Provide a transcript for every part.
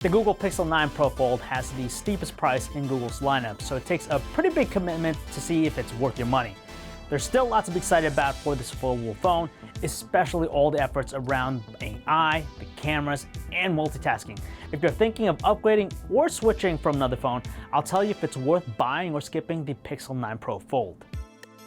The Google Pixel 9 Pro Fold has the steepest price in Google's lineup, so it takes a pretty big commitment to see if it's worth your money. There's still lots to be excited about for this foldable phone, especially all the efforts around AI, the cameras, and multitasking. If you're thinking of upgrading or switching from another phone, I'll tell you if it's worth buying or skipping the Pixel 9 Pro Fold.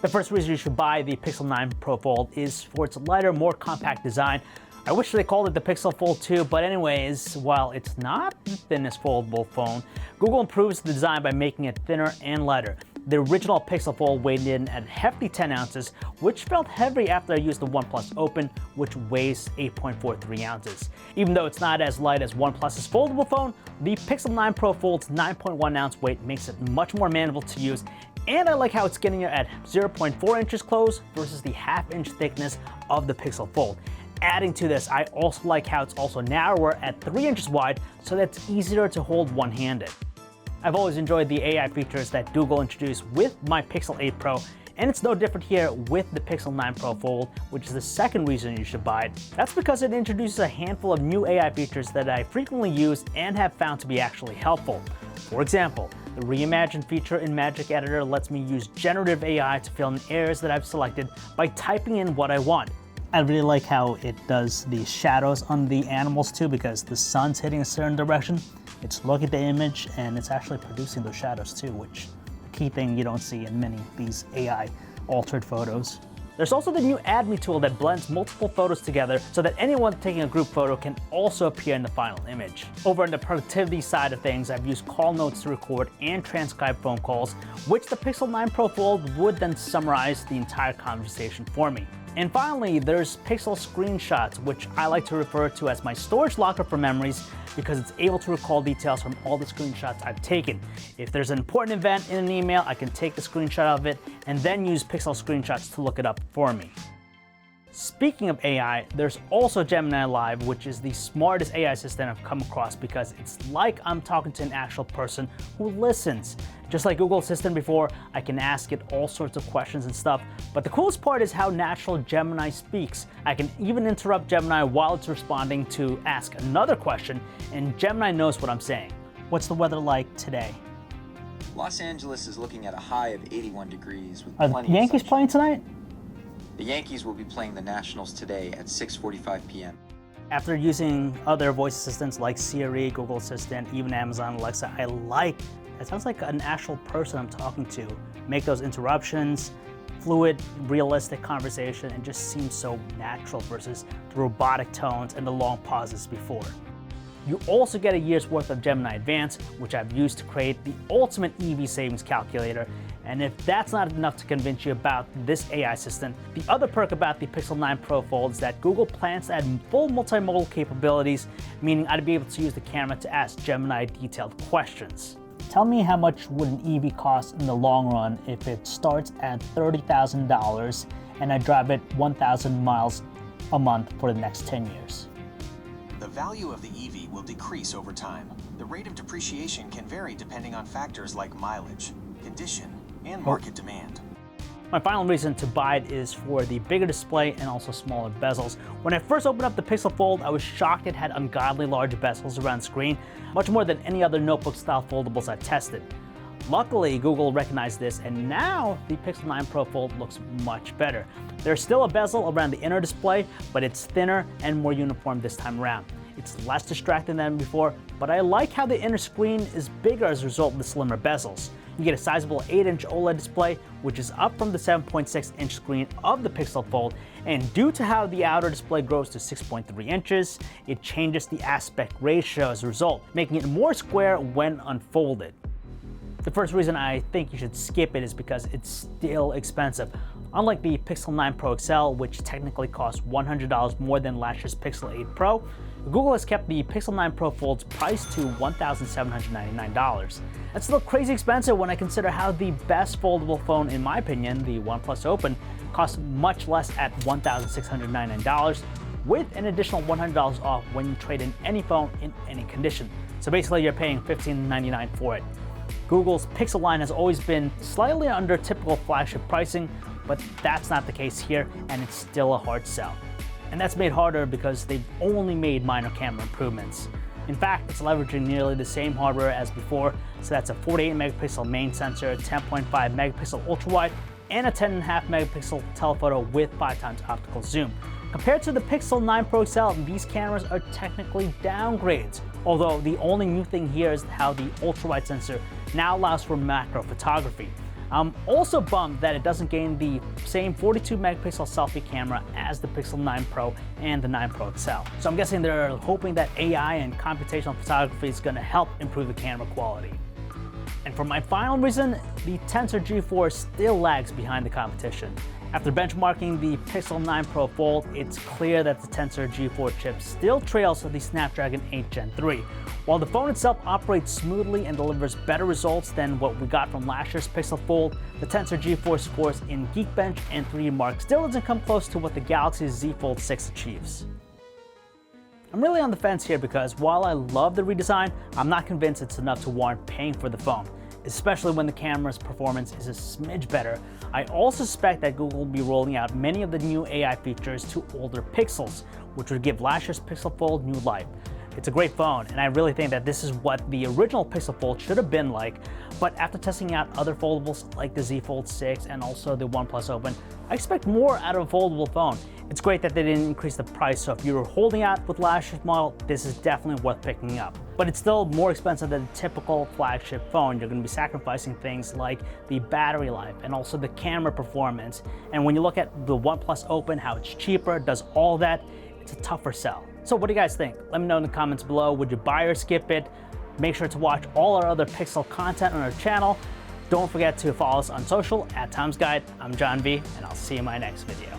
The first reason you should buy the Pixel 9 Pro Fold is for its lighter, more compact design. I wish they called it the Pixel Fold 2, but anyways, while it's not the thinnest foldable phone, Google improves the design by making it thinner and lighter. The original Pixel Fold weighed in at a hefty 10 ounces, which felt heavy after I used the OnePlus Open, which weighs 8.43 ounces. Even though it's not as light as OnePlus's foldable phone, the Pixel 9 Pro Fold's 9.1 ounce weight makes it much more manageable to use, and I like how it's getting at 0.4 inches close versus the half-inch thickness of the Pixel Fold. Adding to this, I also like how it's also narrower at 3 inches wide, so that it's easier to hold one-handed. I've always enjoyed the AI features that Google introduced with my Pixel 8 Pro, and it's no different here with the Pixel 9 Pro Fold, which is the second reason you should buy it. That's because it introduces a handful of new AI features that I frequently use and have found to be actually helpful. For example, the Reimagine feature in Magic Editor lets me use generative AI to fill in areas that I've selected by typing in what I want. I really like how it does the shadows on the animals too, because the sun's hitting a certain direction. It's looking at the image and it's actually producing those shadows too, which is a key thing you don't see in many of these AI altered photos. There's also the new Add Me tool that blends multiple photos together so that anyone taking a group photo can also appear in the final image. Over on the productivity side of things, I've used call notes to record and transcribe phone calls, which the Pixel 9 Pro Fold would then summarize the entire conversation for me. And finally, there's Pixel Screenshots, which I like to refer to as my storage locker for memories because it's able to recall details from all the screenshots I've taken. If there's an important event in an email, I can take the screenshot of it and then use Pixel Screenshots to look it up for me. Speaking of AI, there's also Gemini Live, which is the smartest AI assistant I've come across because it's like I'm talking to an actual person who listens. Just like Google Assistant before, I can ask it all sorts of questions and stuff, but the coolest part is how natural Gemini speaks. I can even interrupt Gemini while it's responding to ask another question, and Gemini knows what I'm saying. What's the weather like today? Los Angeles is looking at a high of 81 degrees with Are plenty the Yankees of playing tonight? The Yankees will be playing the Nationals today at 6:45 p.m. After using other voice assistants like Siri, Google Assistant, even Amazon Alexa, it sounds like an actual person I'm talking to. Make those interruptions, fluid, realistic conversation, and just seems so natural versus the robotic tones and the long pauses before. You also get a year's worth of Gemini Advanced, which I've used to create the ultimate EV savings calculator. And if that's not enough to convince you about this AI assistant, the other perk about the Pixel 9 Pro Fold is that Google plans to add full multimodal capabilities, meaning I'd be able to use the camera to ask Gemini detailed questions. Tell me how much would an EV cost in the long run if it starts at $30,000 and I drive it 1,000 miles a month for the next 10 years? The value of the EV will decrease over time. The rate of depreciation can vary depending on factors like mileage, condition, and market demand. My final reason to buy it is for the bigger display and also smaller bezels. When I first opened up the Pixel Fold, I was shocked it had ungodly large bezels around the screen, much more than any other notebook-style foldables I've tested. Luckily, Google recognized this, and now the Pixel 9 Pro Fold looks much better. There's still a bezel around the inner display, but it's thinner and more uniform this time around. It's less distracting than before, but I like how the inner screen is bigger as a result of the slimmer bezels. You get a sizable 8-inch OLED display, which is up from the 7.6-inch screen of the Pixel Fold, and due to how the outer display grows to 6.3 inches, it changes the aspect ratio as a result, making it more square when unfolded. The first reason I think you should skip it is because it's still expensive. Unlike the Pixel 9 Pro XL, which technically costs $100 more than last year's Pixel 8 Pro, Google has kept the Pixel 9 Pro Fold's price to $1,799. That's still crazy expensive when I consider how the best foldable phone, in my opinion, the OnePlus Open, costs much less at $1,699, with an additional $100 off when you trade in any phone in any condition. So basically you're paying $1,599 for it. Google's Pixel line has always been slightly under typical flagship pricing, but that's not the case here, and it's still a hard sell. And that's made harder because they've only made minor camera improvements. In fact, it's leveraging nearly the same hardware as before, so that's a 48 megapixel main sensor, 10.5 megapixel ultrawide, and a 10.5 megapixel telephoto with 5x optical zoom. Compared to the Pixel 9 Pro XL, these cameras are technically downgrades, although the only new thing here is how the ultrawide sensor now allows for macro photography. I'm also bummed that it doesn't gain the same 42 megapixel selfie camera as the Pixel 9 Pro and the 9 Pro XL. So I'm guessing they're hoping that AI and computational photography is going to help improve the camera quality. And for my final reason, the Tensor G4 still lags behind the competition. After benchmarking the Pixel 9 Pro Fold, it's clear that the Tensor G4 chip still trails the Snapdragon 8 Gen 3. While the phone itself operates smoothly and delivers better results than what we got from last year's Pixel Fold, the Tensor G4 scores in Geekbench and 3D Mark still doesn't come close to what the Galaxy Z Fold 6 achieves. I'm really on the fence here because while I love the redesign, I'm not convinced it's enough to warrant paying for the phone, especially when the camera's performance is a smidge better. I also suspect that Google will be rolling out many of the new AI features to older Pixels, which would give last year's Pixel Fold new life. It's a great phone, and I really think that this is what the original Pixel Fold should have been like, but after testing out other foldables like the Z Fold 6 and also the OnePlus Open, I expect more out of a foldable phone. It's great that they didn't increase the price, so if you were holding out with last year's model, this is definitely worth picking up. But it's still more expensive than a typical flagship phone. You're going to be sacrificing things like the battery life and also the camera performance. And when you look at the OnePlus Open, how it's cheaper, does all that, it's a tougher sell. So what do you guys think? Let me know in the comments below. Would you buy or skip it? Make sure to watch all our other Pixel content on our channel. Don't forget to follow us on social @TomsGuide. I'm John V, and I'll see you in my next video.